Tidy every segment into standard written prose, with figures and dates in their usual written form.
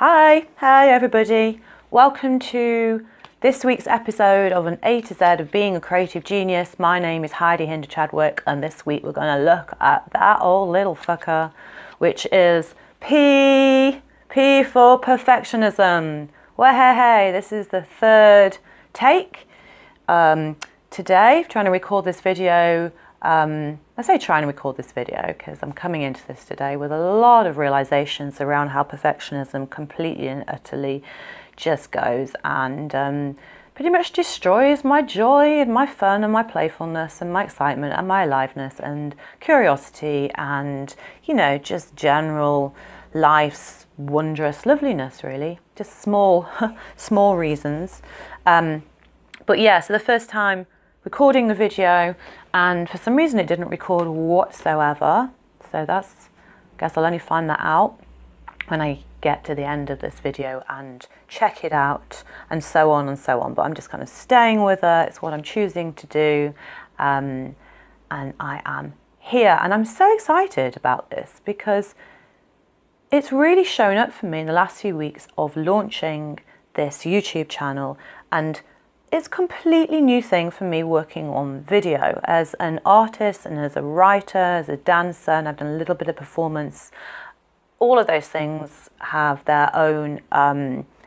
Hi everybody. Welcome to this week's episode of an A to Z of being a creative genius. My name is Heidi, Hinda, Chadwick, and this week we're going to look at that old little fucker, which is P for perfectionism. Well, hey, this is the third take. Today, trying to record this video. I say trying to record this video because I'm coming into this today with a lot of realizations around how perfectionism completely and utterly just goes and pretty much destroys my joy and my fun and my playfulness and my excitement and my aliveness and curiosity and, you know, just general life's wondrous loveliness, really. Just small reasons. But yeah, so the first time recording the video, and for some reason it didn't record whatsoever, so I guess I'll only find that out when I get to the end of this video and check it out and so on and so on. But I'm just kind of staying with it. It's what I'm choosing to do, and I am here, and I'm so excited about this because it's really shown up for me in the last few weeks of launching this YouTube channel, and it's a completely new thing for me working on video as an artist and as a writer, as a dancer, and I've done a little bit of performance. All of those things have their own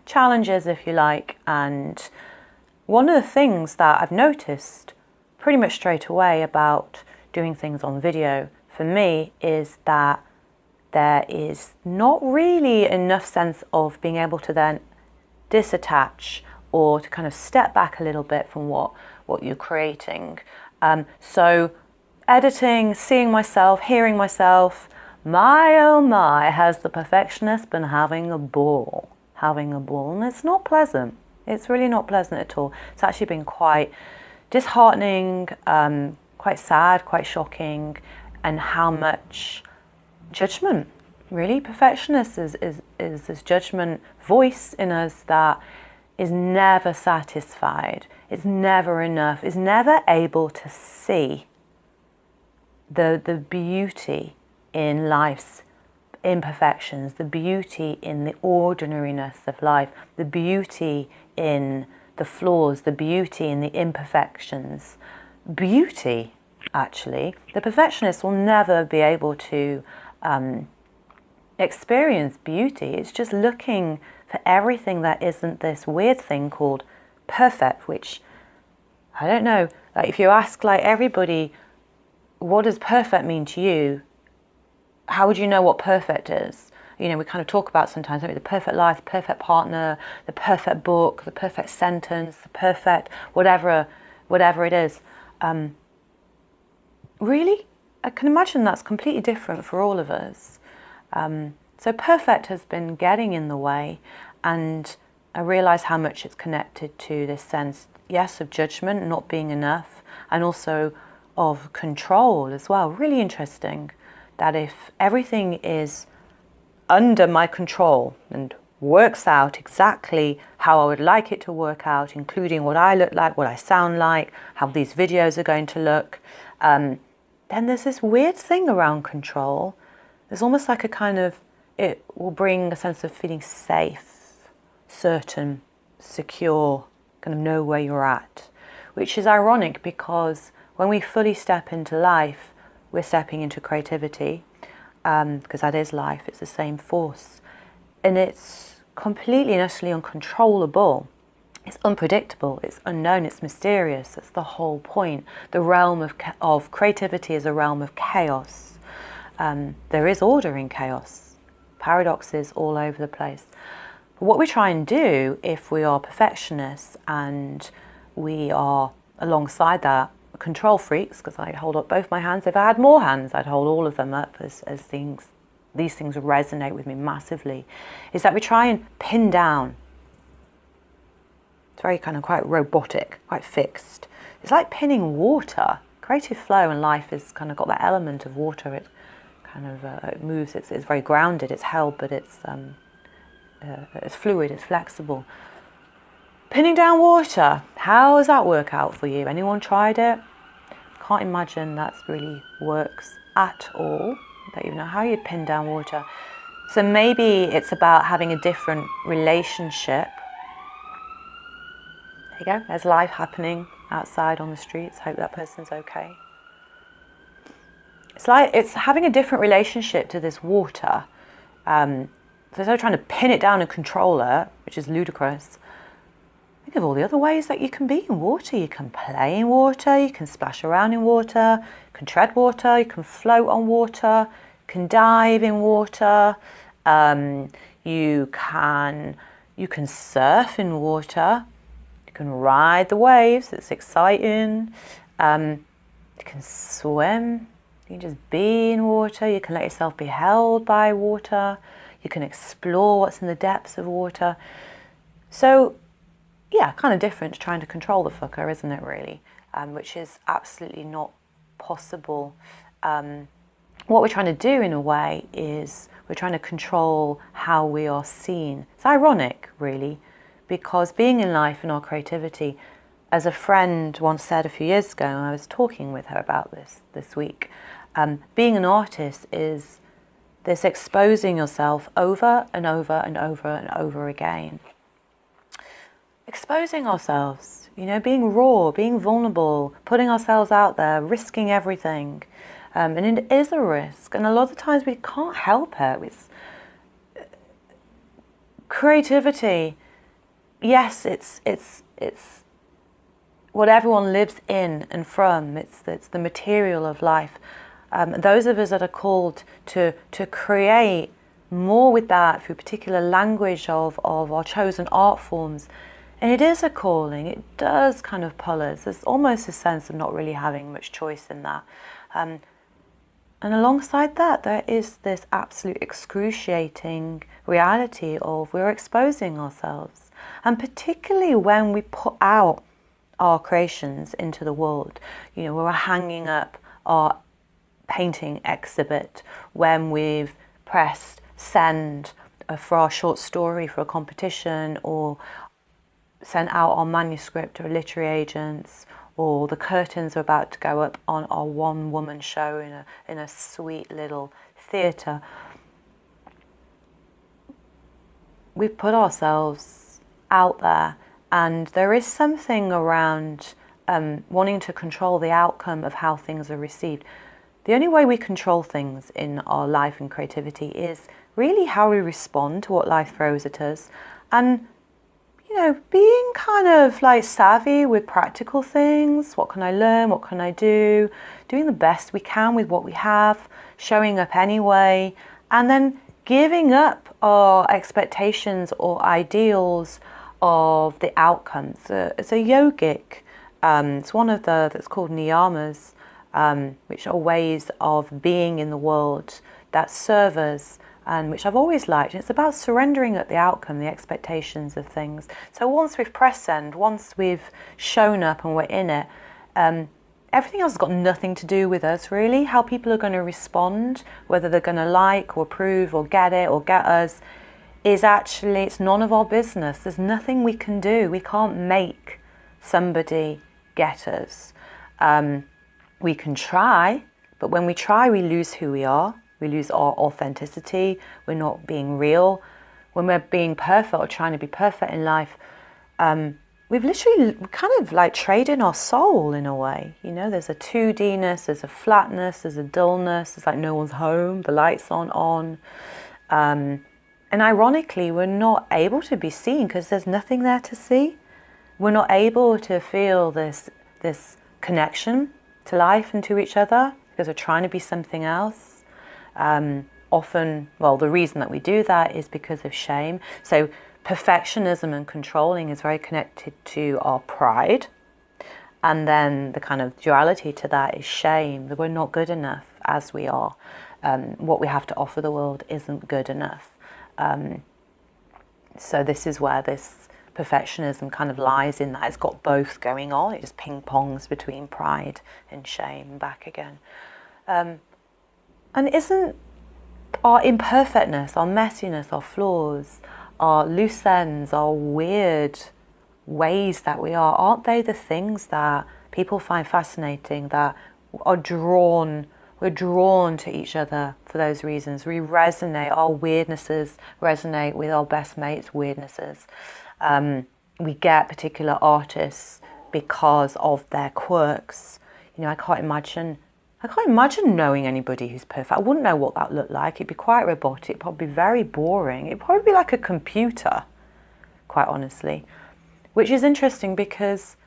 challenges, if you like, and one of the things that I've noticed pretty much straight away about doing things on video for me is that there is not really enough sense of being able to then disattach or to kind of step back a little bit from what you're creating. So editing, seeing myself, hearing myself, my oh my, has the perfectionist been having a ball. And it's not pleasant. It's really not pleasant at all. It's actually been quite disheartening, quite sad, quite shocking, and how much judgment, really. Perfectionist is this judgment voice in us that is never satisfied, it's never enough, is never able to see the beauty in life's imperfections, the beauty in the ordinariness of life, the beauty in the flaws, the beauty in the imperfections. Beauty, actually, the perfectionist will never be able to experience beauty. It's just looking for everything that isn't this weird thing called perfect, which I don't know, like if you ask like everybody, what does perfect mean to you? How would you know what perfect is? You know, we kind of talk about sometimes maybe the perfect life, the perfect partner, the perfect book, the perfect sentence, the perfect whatever it is. Really, I can imagine that's completely different for all of us. So perfect has been getting in the way, and I realise how much it's connected to this sense, yes, of judgment not being enough, and also of control as well. Really interesting that if everything is under my control and works out exactly how I would like it to work out, including what I look like, what I sound like, how these videos are going to look, then there's this weird thing around control. There's almost like a kind of, it will bring a sense of feeling safe, certain, secure, kind of know where you're at, which is ironic because when we fully step into life, we're stepping into creativity, because that is life, it's the same force, and it's completely and utterly uncontrollable. It's unpredictable, it's unknown, it's mysterious. That's the whole point. The realm of creativity is a realm of chaos. There is order in chaos, paradoxes all over the place. But what we try and do if we are perfectionists and we are alongside that control freaks, because I hold up both my hands. If I had more hands, I'd hold all of them up as these things resonate with me massively, is that we try and pin down. It's very kind of quite robotic, quite fixed. It's like pinning water. Creative flow and life has kind of got that element of water. It kind of it moves. It's very grounded. It's held, but it's fluid. It's flexible. Pinning down water. How does that work out for you? Anyone tried it? Can't imagine that really works at all. Don't even know how you'd pin down water. So maybe it's about having a different relationship. There you go, there's life happening outside on the streets. Hope that person's okay. It's having a different relationship to this water. So instead of trying to pin it down and control it, which is ludicrous, think of all the other ways that you can be in water. You can play in water, you can splash around in water, you can tread water, you can float on water, you can dive in water, you can surf in water, you can ride the waves, it's exciting, you can swim, you can just be in water, you can let yourself be held by water, you can explore what's in the depths of water. So yeah, kind of different to trying to control the fucker, isn't it, really? Which is absolutely not possible. What we're trying to do, in a way, is we're trying to control how we are seen. It's ironic, really, because being in life and our creativity, as a friend once said a few years ago, and I was talking with her about this week, being an artist is this exposing yourself over and over and over and over again. Exposing ourselves, being raw, being vulnerable, putting ourselves out there, risking everything. And it is a risk. And a lot of the times we can't help it. It's creativity. Yes, it's what everyone lives in and from. It's the material of life. Those of us that are called to create more with that through particular language of our chosen art forms. And it is a calling. It does kind of pull us. There's almost a sense of not really having much choice in that. And alongside that, there is this absolute excruciating reality of we're exposing ourselves. And particularly when we put out our creations into the world, we're hanging up our painting exhibit, when we've pressed send for our short story for a competition, or sent out our manuscript to literary agents, or the curtains are about to go up on our one-woman show in a sweet little theatre. We've put ourselves out there, and there is something around wanting to control the outcome of how things are received. The only way we control things in our life and creativity is really how we respond to what life throws at us, and being kind of like savvy with practical things. What can I learn? What can I do? Doing the best we can with what we have, showing up anyway, and then giving up our expectations or ideals of the outcomes. It's a yogic, it's one of that's called niyamas, which are ways of being in the world that serve us, and which I've always liked. It's about surrendering at the outcome, the expectations of things. So once we've pressed send, once we've shown up and we're in it, everything else has got nothing to do with us, really. How people are going to respond, whether they're going to like or approve or get it or get us, it's none of our business. There's nothing we can do. We can't make somebody get us. We can try, but when we try, we lose who we are. We lose our authenticity. We're not being real. When we're being perfect or trying to be perfect in life, we've literally kind of like traded our soul in a way. There's a 2D-ness, there's a flatness, there's a dullness. It's like no one's home, the lights aren't on. And ironically, we're not able to be seen because there's nothing there to see. We're not able to feel this connection to life and to each other because we're trying to be something else. Often, the reason that we do that is because of shame. So perfectionism and controlling is very connected to our pride. And then the kind of duality to that is shame, that we're not good enough as we are. What we have to offer the world isn't good enough. So this is where this perfectionism kind of lies in that. It's got both going on. It just ping-pongs between pride and shame and back again. And isn't our imperfectness, our messiness, our flaws, our loose ends, our weird ways that we aren't they the things that people find fascinating, that are drawn, We're drawn to each other for those reasons. We resonate, our weirdnesses resonate with our best mates' weirdnesses. We get particular artists because of their quirks. You know, I can't imagine knowing anybody who's perfect. I wouldn't know what that looked like. It'd be quite robotic, probably very boring. It'd probably be like a computer, quite honestly. Which is interesting because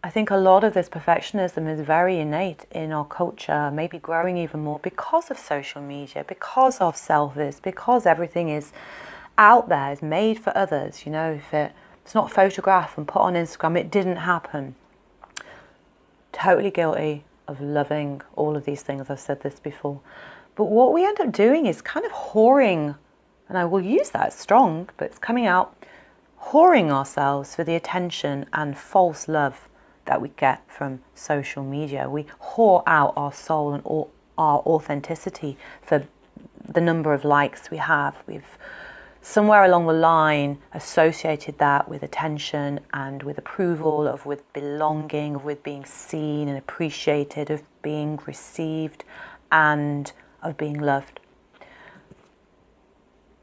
I think a lot of this perfectionism is very innate in our culture, maybe growing even more because of social media, because of selfies, because everything is out there, is made for others. You know, if it's not photographed and put on Instagram, it didn't happen. Totally guilty of loving all of these things. I've said this before. But what we end up doing is kind of whoring, and I will use that strong, but it's coming out, whoring ourselves for the attention and false love that we get from social media. We whore out our soul and our authenticity for the number of likes we have. We've somewhere along the line associated that with attention and with approval, with belonging, with being seen and appreciated, of being received and of being loved.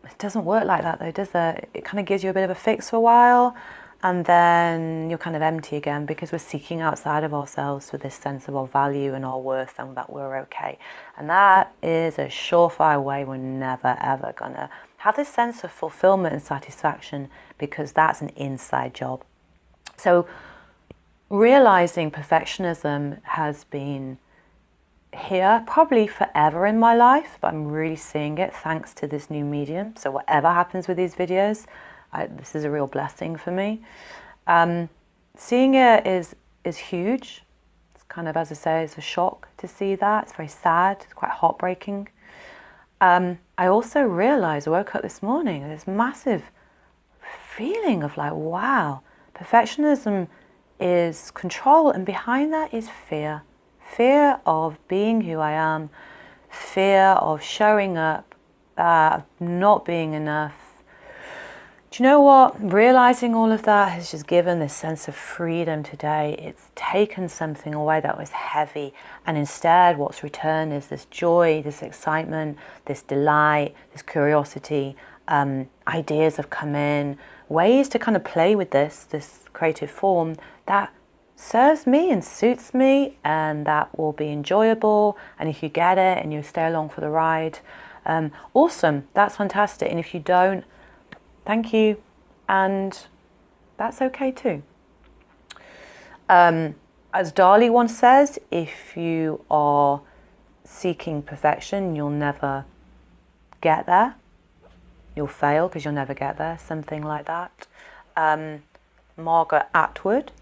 It doesn't work like that though, does it? It kind of gives you a bit of a fix for a while, and then you're kind of empty again because we're seeking outside of ourselves for this sense of our value and our worth and that we're okay. And that is a surefire way we're never ever gonna have this sense of fulfillment and satisfaction, because that's an inside job. So realizing perfectionism has been here probably forever in my life, but I'm really seeing it thanks to this new medium. So whatever happens with these videos, this is a real blessing for me. Seeing it is huge. It's kind of, as I say, it's a shock to see that. It's very sad. It's quite heartbreaking. I also realized, I woke up this morning, this massive feeling of like, wow, perfectionism is control, and behind that is fear. Fear of being who I am, fear of showing up, not being enough. Do you know what? Realizing all of that has just given this sense of freedom today. It's taken something away that was heavy, and instead what's returned is this joy, this excitement, this delight, this curiosity. Ideas have come in, ways to kind of play with this creative form that serves me and suits me, and that will be enjoyable. And if you get it and you stay along for the ride, awesome, that's fantastic. And if you don't, thank you, and that's okay too. As Dali once says, if you are seeking perfection, you'll never get there. You'll fail because you'll never get there, something like that. Margaret Atwood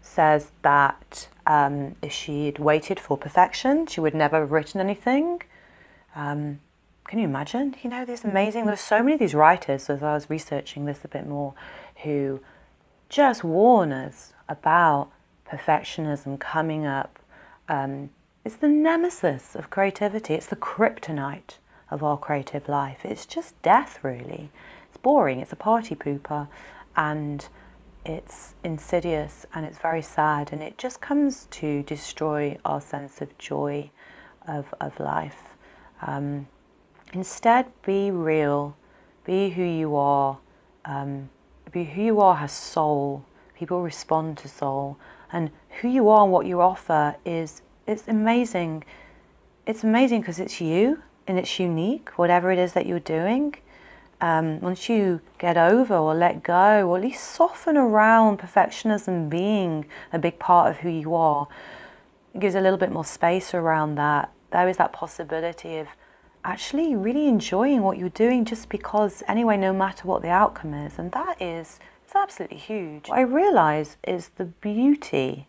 says that if she'd waited for perfection, she would never have written anything. Can you imagine? You know, there's so many of these writers, as I was researching this a bit more, who just warn us about perfectionism coming up. It's the nemesis of creativity. It's the kryptonite of our creative life. It's just death, really. It's boring. It's a party pooper, and it's insidious, and it's very sad, and it just comes to destroy our sense of joy of life. Instead, be real, be who you are. Be who you are has soul. People respond to soul, and who you are and what you offer it's amazing. It's amazing because it's you and it's unique, whatever it is that you're doing. Once you get over or let go, or at least soften around perfectionism being a big part of who you are, it gives a little bit more space around that. There is that possibility of actually really enjoying what you're doing just because anyway, no matter what the outcome is. And it's absolutely huge. What I realise is the beauty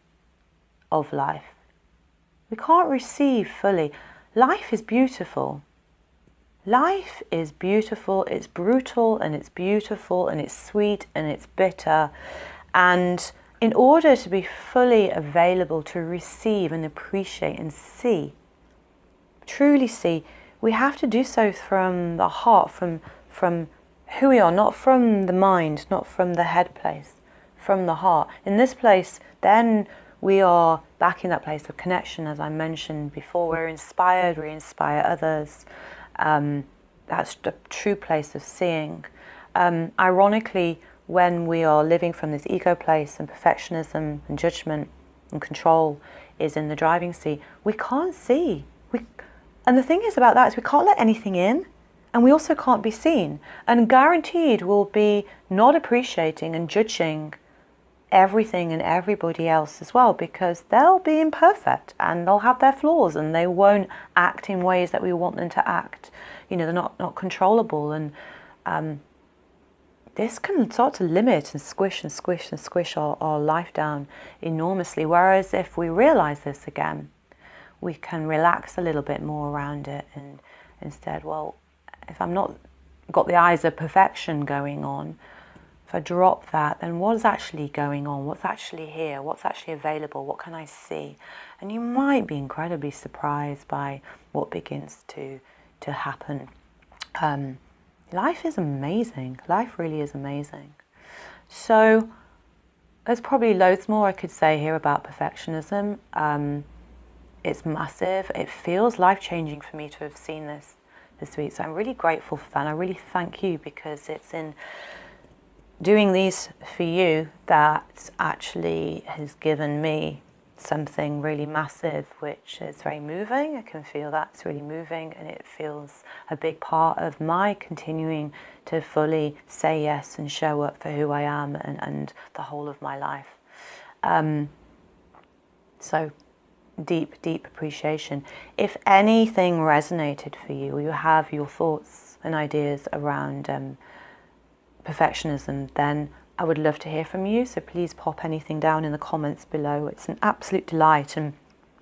of life. We can't receive fully. Life is beautiful. Life is beautiful. It's brutal, and it's beautiful, and it's sweet, and it's bitter. And in order to be fully available to receive and appreciate and see, truly see, we have to do so from the heart, from who we are, not from the mind, not from the head place, from the heart. In this place, then we are back in that place of connection, as I mentioned before. We're inspired, we inspire others. That's the true place of seeing. Ironically, when we are living from this ego place and perfectionism and judgment and control is in the driving seat, we can't see. And the thing is about that is we can't let anything in, and we also can't be seen. And guaranteed we'll be not appreciating and judging everything and everybody else as well, because they'll be imperfect and they'll have their flaws and they won't act in ways that we want them to act. You know, they're not controllable, and this can start to limit and squish our life down enormously. Whereas if we realize this again, we can relax a little bit more around it, and instead, well, if I'm not got the eyes of perfection going on, if I drop that, then what is actually going on? What's actually here? What's actually available? What can I see? And you might be incredibly surprised by what begins to happen. Life is amazing. Life really is amazing. So there's probably loads more I could say here about perfectionism. It's massive. It feels life-changing for me to have seen this week. So I'm really grateful for that. And I really thank you, because it's in doing these for you that actually has given me something really massive, which is very moving. I can feel that it's really moving, and it feels a big part of my continuing to fully say yes and show up for who I am and the whole of my life. So deep appreciation. If anything resonated for you, or you have your thoughts and ideas around perfectionism, then I would love to hear from you. So please pop anything down in the comments below. It's an absolute delight. And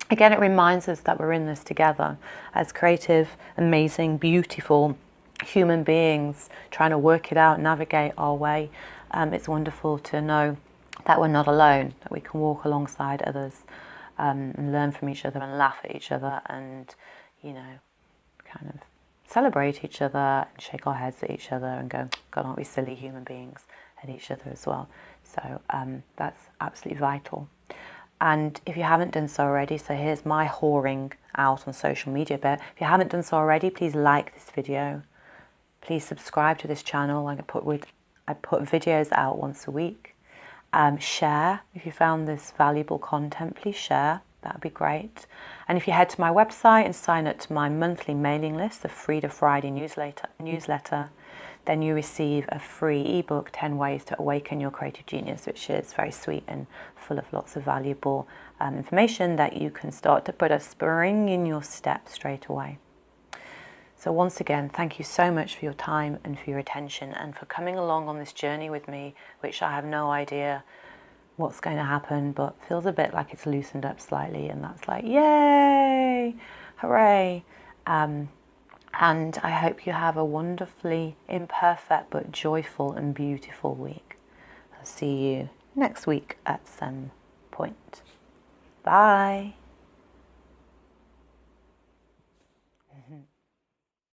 again, it reminds us that we're in this together as creative, amazing, beautiful human beings trying to work it out, navigate our way. It's wonderful to know that we're not alone, that we can walk alongside others and learn from each other and laugh at each other and, you know, kind of celebrate each other and shake our heads at each other and go, God, aren't we silly human beings, at each other as well. So that's absolutely vital. And if you haven't done so already, so here's my whoring out on social media bit. If you haven't done so already, please like this video. Please subscribe to this channel. I put videos out once a week. Share if you found this valuable content. Please share. That would be great. And if you head to my website and sign up to my monthly mailing list, the Frida Friday newsletter, then you receive a free ebook, 10 Ways to Awaken Your Creative Genius, which is very sweet and full of lots of valuable information that you can start to put a spring in your step straight away. So once again, thank you so much for your time and for your attention and for coming along on this journey with me, which I have no idea what's going to happen, but feels a bit like it's loosened up slightly, and that's like, yay, hooray. And I hope you have a wonderfully imperfect but joyful and beautiful week. I'll see you next week at some point. Bye.